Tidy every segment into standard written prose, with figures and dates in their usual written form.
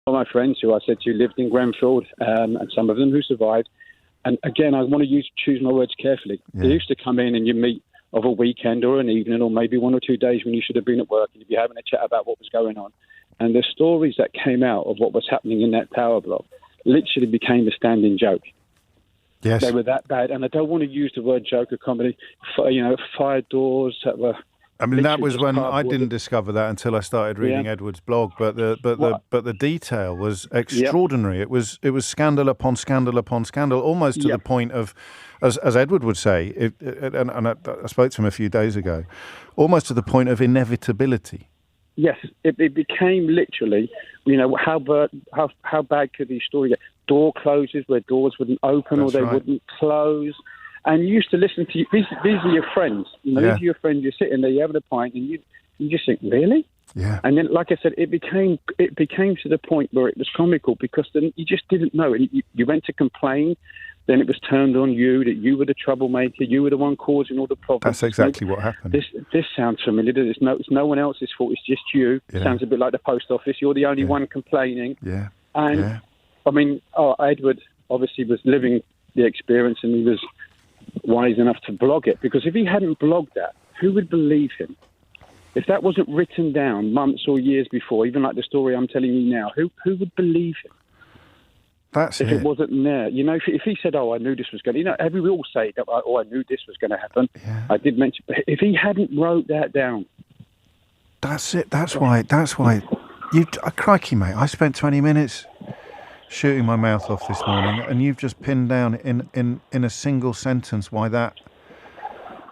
of my friends who I said to lived in Grenfell, and some of them who survived. And again, I want to choose my words carefully. Yeah. They used to come in and you meet of a weekend or an evening or maybe 1 or 2 days when you should have been at work and you'd be having a chat about what was going on. And the stories that came out of what was happening in that tower block literally became a standing joke. Yes. They were that bad. And I don't want to use the word joke or comedy. Fire doors that were... I mean, that was when cardboard. I didn't discover that until I started reading Edward's blog. But the detail was extraordinary. Yep. It was scandal upon scandal upon scandal, almost to the point of, as Edward would say, and I spoke to him a few days ago, almost to the point of inevitability. Yes, it became literally, how bad could these stories get? Door closes where doors wouldn't open or they wouldn't close. And you used to listen to these are your friends. These are your friends. You're sitting there, you're having a pint, and you just think, really? Yeah. And then, like I said, it became to the point where it was comical because then you just didn't know. And you went to complain, then it was turned on you that you were the troublemaker, you were the one causing all the problems. That's exactly what happened. This sounds familiar. It's no one else's fault. It's just you. Yeah. It sounds a bit like the post office. You're the only one complaining. Yeah. And I mean, Edward obviously was living the experience, and he was wise enough to blog it, because if he hadn't blogged that, who would believe him? If that wasn't written down months or years before, even like the story I'm telling you now, who would believe him? That's if it wasn't there. If he said, I knew this was going to, we all say that, I knew this was going to happen. Yeah. I did mention, but if he hadn't wrote that down. That's it. That's why, crikey, mate, I spent 20 minutes shooting my mouth off this morning, and you've just pinned down in a single sentence why that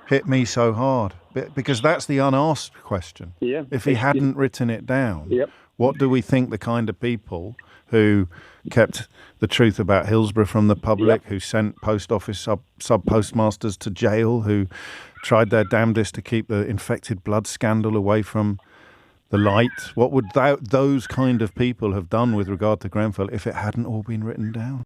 hit me so hard. Because that's the unasked question. Yeah. If he hadn't written it down, yep. What do we think the kind of people who kept the truth about Hillsborough from the public, who sent post office sub-postmasters to jail, who tried their damnedest to keep the infected blood scandal away from the light, what would those kind of people have done with regard to Grenfell if it hadn't all been written down?